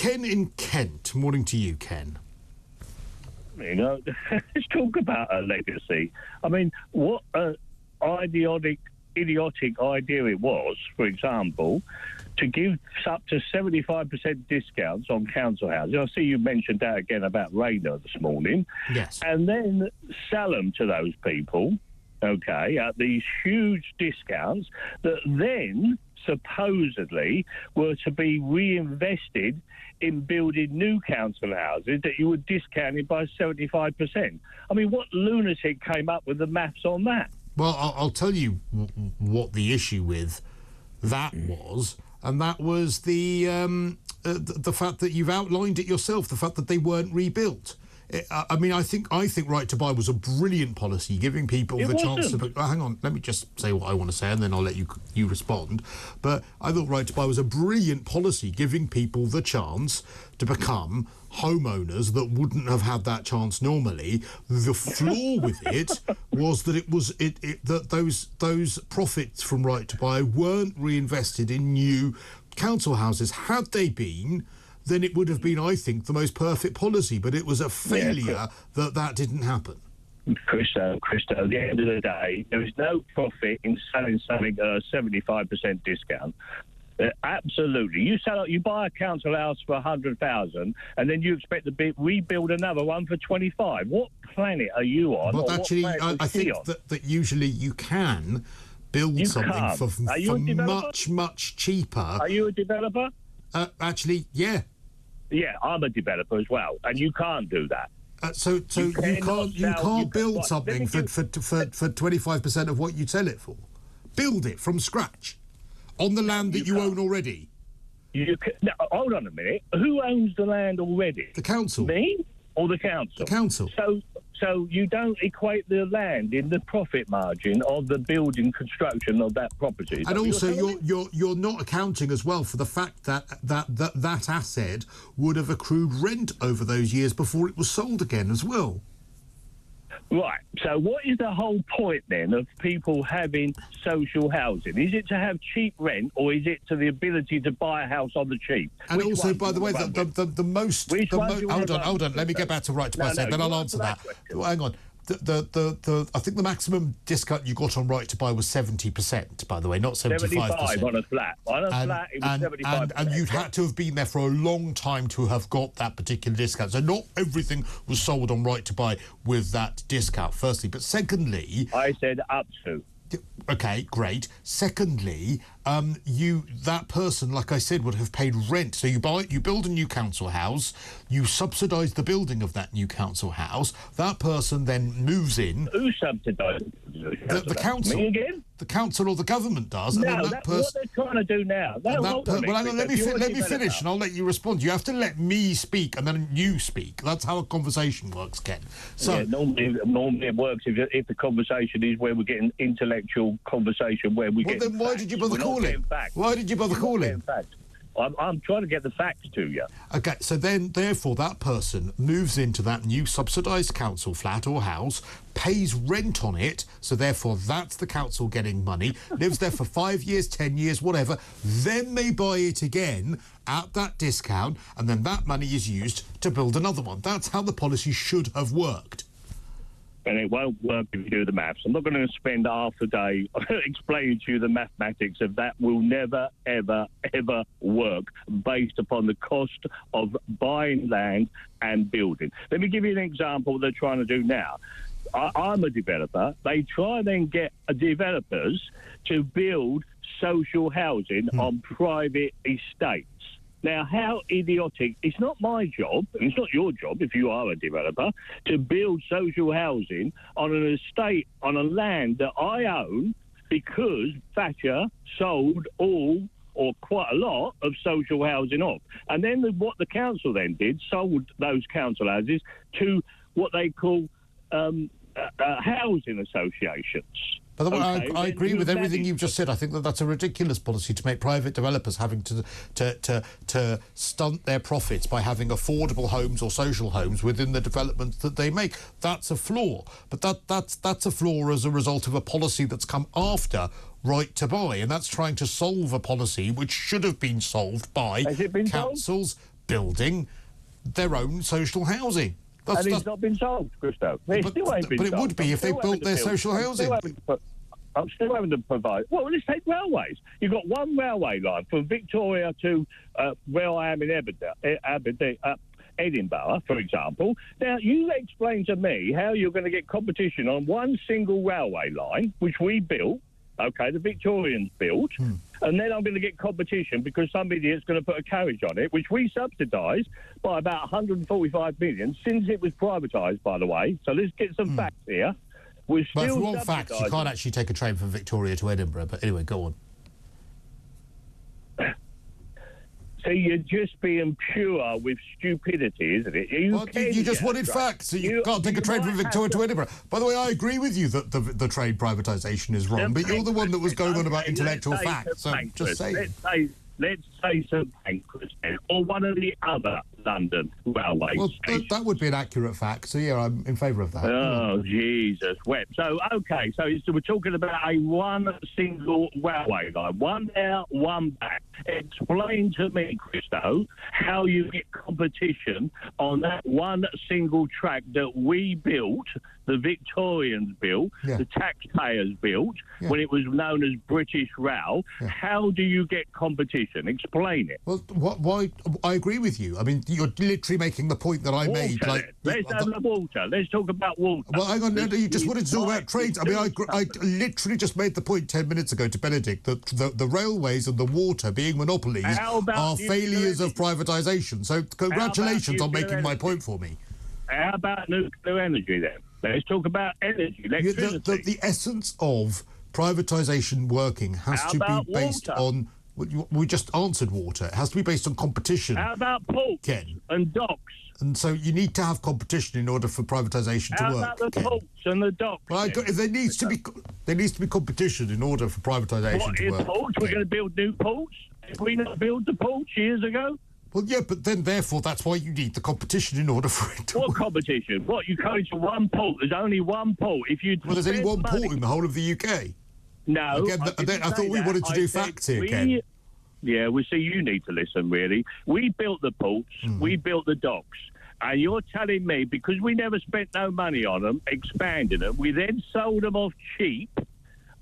Ken in Kent. Morning to you, Ken. You know, let's talk about a legacy. I mean, what idiotic idea it was, for example, to give up to 75% discounts on council houses. I see you mentioned that again about Rayner this morning. Yes. And then sell them to those people, okay, at these huge discounts that then supposedly were to be reinvested in building new council houses that you were discounted by 75%. I mean, what lunatic came up with the maths on that? Well, I'll tell you what the issue with that was, and that was the fact that you've outlined it yourself, the fact that they weren't rebuilt. I mean, I think Right to Buy was a brilliant policy, giving people the chance to... hang on, let me just say what I want to say, and then I'll let you respond. But I thought Right to Buy was a brilliant policy, giving people the chance to become homeowners that wouldn't have had that chance normally. The flaw with it was that that those profits from Right to Buy weren't reinvested in new council houses. Had they been, then it would have been, I think, the most perfect policy. But it was a failure that didn't happen. Cristo, at the end of the day, there is no profit in selling something at a 75% discount. Absolutely. You buy a council house for 100,000 and then you expect to rebuild another one for 25. What planet are you on? But actually, I think that usually you can build something for much cheaper. Are you a developer? Actually, yeah. Yeah, I'm a developer as well, and you can't do that. So you can't build something for 25% of what you sell it for. Build it from scratch on the land that you own already. Now, hold on a minute. Who owns the land already? The council. Me or the council? The council. So you don't equate the land in the profit margin of the building construction of that property. And also, you're not accounting as well for the fact that asset would have accrued rent over those years before it was sold again as well. Right. So what is the whole point then of people having social housing? Is it to have cheap rent, or is it to the ability to buy a house on the cheep? And also, by the way, the most... Hold on. Let me get back to Right to Buy, then I'll answer that. Hang on. I think the maximum discount you got on Right to Buy was 70%, by the way, not 75%. 75 on a flat. On a flat, it was 75%. And you'd had to have been there for a long time to have got that particular discount. So not everything was sold on Right to Buy with that discount, firstly. But secondly... I said up to. Okay, great. Secondly, that person, like I said, would have paid rent. So you build a new council house, you subsidise the building of that new council house. That person then moves in. Who subsidises the council? Me again? The council or the government does. No, and that's what they're trying to do now. Let me finish, and I'll let you respond. You have to let me speak, and then you speak. That's how a conversation works, Ken. So normally it works if the conversation is where we're getting intellectual conversation where we get. Well, then why did you bother calling? Why did you bother calling? I'm trying to get the facts to you. Okay, so then, therefore, that person moves into that new subsidised council flat or house, pays rent on it, so therefore that's the council getting money, lives there for 5 years, 10 years, whatever, then they buy it again at that discount, and then that money is used to build another one. That's how the policy should have worked. And it won't work if you do the maths. I'm not going to spend half the day explaining to you the mathematics of that. Will never, ever, ever work based upon the cost of buying land and building. Let me give you an example of what they're trying to do now. I'm a developer. They try and then get developers to build social housing on private estates. Now, how idiotic. It's not my job, and it's not your job if you are a developer, to build social housing on an estate, on a land that I own, because Thatcher sold all or quite a lot of social housing off. And then what the council then did, sold those council houses to what they call housing associations. By the way, I agree with everything you've just said. I think that's a ridiculous policy to make private developers having to stunt their profits by having affordable homes or social homes within the developments that they make. That's a flaw. But that's a flaw as a result of a policy that's come after Right to Buy, and that's trying to solve a policy which should have been solved by councils. building their own social housing. And it's not been solved, Cristo. It still ain't been But it solved. would be if they built their social housing. I'm still having to provide. Well, let's take railways. You've got one railway line from Victoria to where I am in Edinburgh, for example. Now, you explain to me how you're going to get competition on one single railway line, which we built, okay, the Victorians built, and then I'm going to get competition because some idiot's going to put a carriage on it, which we subsidised by about 145 million since it was privatised, by the way. So let's get some facts here. We're still But if you want facts, you can't actually take a train from Victoria to Edinburgh. But anyway, go on. So you're just being pure with stupidity, isn't it? You just wanted facts. So you can't take a train from Victoria to Edinburgh. By the way, I agree with you that the train privatisation is wrong, but you're the one that was going on about intellectual facts. So just say. Let's say St Pancras or one of the other London railways. Well, that would be an accurate fact. So, yeah, I'm in favour of that. Oh, Jesus wept. So, OK, so we're talking about a one single railway line. One there, one back. Explain to me, Cristo, how you get competition on that one single track that we built, the Victorians built, the taxpayers built, when it was known as British Rail. How do you get competition? Explain it. Well, why? I agree with you. I mean, you're literally making the point that I made. Let's have the water. Let's talk about water. Well, hang on. No, you just wanted to talk about trains. I mean, I literally just made the point 10 minutes ago to Benedict that the railways and the water being monopolies are failures of privatisation. So congratulations on making my point for me. How about nuclear energy then? Let's talk about energy, electricity. The essence of privatisation working has to be based on... We just answered water. It has to be based on competition. How about ports and docks? And so you need to have competition in order for privatisation to work. How about the ports and the docks? Well, there needs to be competition in order for privatisation to work. Ports? We're going to build new ports? Did we not build the ports years ago? Well, yeah, but then, therefore, that's why you need the competition in order for it to work. What competition? What, you go to one port? There's only one port. Well, there's only one port in the whole of the UK. No. Again, I thought we wanted to do facts here, Ken. Yeah, well, see, you need to listen, really. We built the ports, we built the docks, and you're telling me, because we never spent no money on them, expanding them, we then sold them off cheap,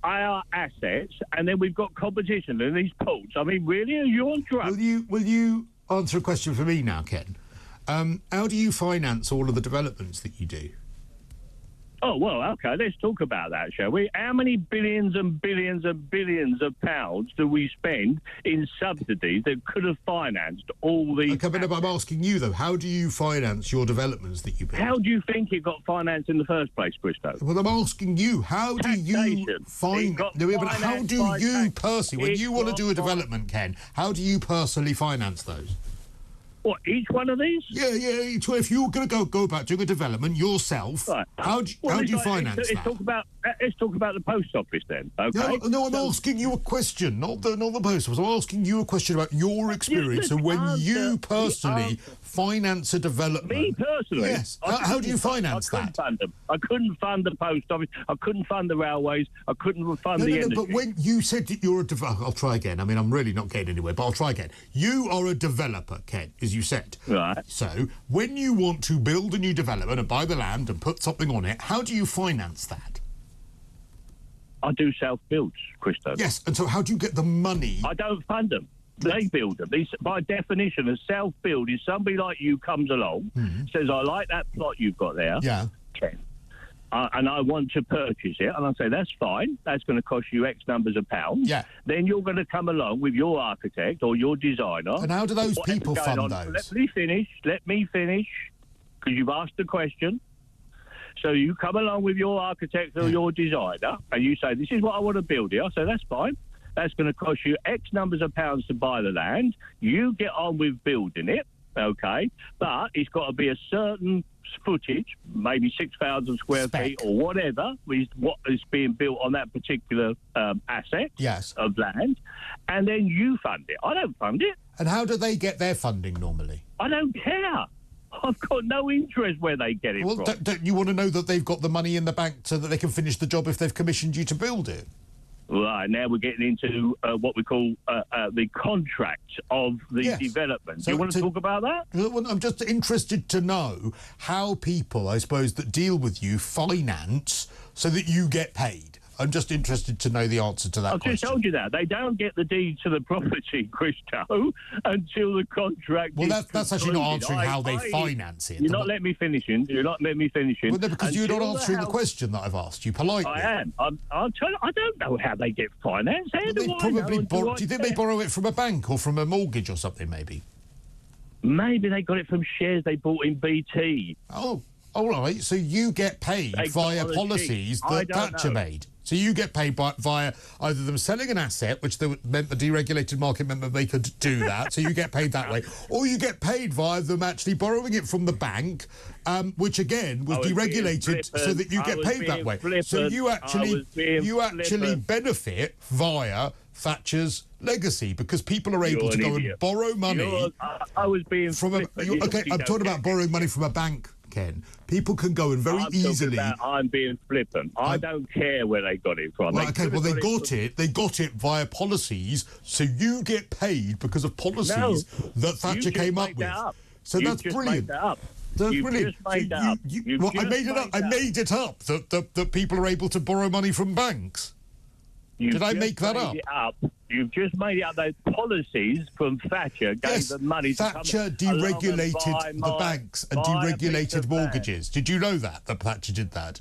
our assets, and then we've got competition in these ports. I mean, really? Are you on drugs? Will you answer a question for me now, Ken? How do you finance all of the developments that you do? Oh, well, OK, let's talk about that, shall we? How many billions and billions and billions of pounds do we spend in subsidies that could have financed all these... OK, but I'm asking you, though, how do you finance your developments that you build? How do you think it got financed in the first place, Cristo? Well, I'm asking you, how do you how do you personally, when you want to do a development, Ken, how do you personally finance those? What, each one of these? Yeah. If you're going to go about doing a development yourself, right. How do you finance that? Let's talk about the post office then. Okay. No, I'm asking you a question, not the post office. I'm asking you a question about your experience and when you personally finance a development. Me personally? Yes. How do you finance that? I couldn't fund the post office. I couldn't fund the railways. I couldn't fund the energy. But when you said that you're a developer, I'll try again. I mean, I'm really not getting anywhere, but I'll try again. You are a developer, Ken, as you said. Right. So when you want to build a new development and buy the land and put something on it, how do you finance that? I do self-builds, Cristo. Yes, and so how do you get the money? I don't fund them. They build them. By definition, a self-build is somebody like you comes along, says, I like that plot you've got there. Yeah. Ken. And I want to purchase it. And I say, that's fine. That's going to cost you X numbers of pounds. Yeah. Then you're going to come along with your architect or your designer. And how do those people fund those? Let me finish, because you've asked the question. So you come along with your architect or your designer, and you say, this is what I want to build here. I say, that's fine. That's going to cost you X numbers of pounds to buy the land. You get on with building it, okay? But it's got to be a certain footage, maybe 6,000 square feet or whatever, is what is being built on that particular asset of land. And then you fund it. I don't fund it. And how do they get their funding normally? I don't care. I've got no interest where they get it from. Don't you want to know that they've got the money in the bank so that they can finish the job if they've commissioned you to build it? Right, now we're getting into what we call the contract of the development. Do you want to talk about that? Well, I'm just interested to know how people, I suppose, that deal with you finance so that you get paid. I'm just interested to know the answer to that question. I've just told you that. They don't get the deed to the property, Cristo, until the contract is that's actually not concluded. answering how they finance it. You're not letting me finish. You're not letting me finish. Well, no, because you're not answering the question that I've asked you politely. I am. I'll tell you, I don't know how they get finance. How do I probably know? do you think they borrow it from a bank or from a mortgage or something, maybe? Maybe they got it from shares they bought in BT. Oh, all right. So you get paid via policies that Thatcher made. So you get paid via either them selling an asset, which meant the deregulated market meant that they could do that, so you get paid that way, or you get paid via them actually borrowing it from the bank, which again was deregulated, so that you get paid that way. So you actually benefit via Thatcher's legacy because people are able to go and borrow money. I was being from I'm talking about borrowing money from a bank. Ken. People can go and very easily. I'm being flippant. I don't care where they got it from. Well, they got it via policies, so you get paid because of policies that Thatcher came up with. So that's brilliant. That's brilliant. I made it up. I made it up that people are able to borrow money from banks. Did I make that up? You've just made it up. Those policies from Thatcher gave them money to Thatcher deregulated the banks and deregulated mortgages. Did you know that Thatcher did that?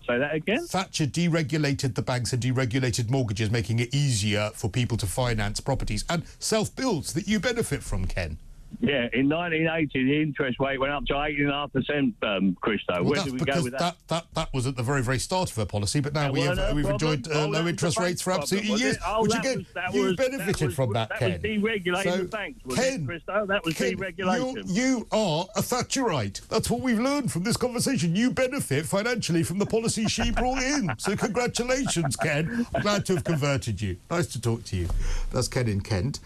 Say that again? Thatcher deregulated the banks and deregulated mortgages, making it easier for people to finance properties and self-builds that you benefit from, Ken. Yeah, in 1980, the interest rate went up to 8.5%, Cristo. Where did we go with that? That was at the very, very start of her policy, but now we've enjoyed low interest rates for absolutely years, which again, you benefited from that, Ken. That was deregulating the banks, wasn't it, Cristo? That was deregulation. You are a Thatcherite. That's what we've learned from this conversation. You benefit financially from the policy she brought in. So congratulations, Ken. I'm glad to have converted you. Nice to talk to you. That's Ken in Kent.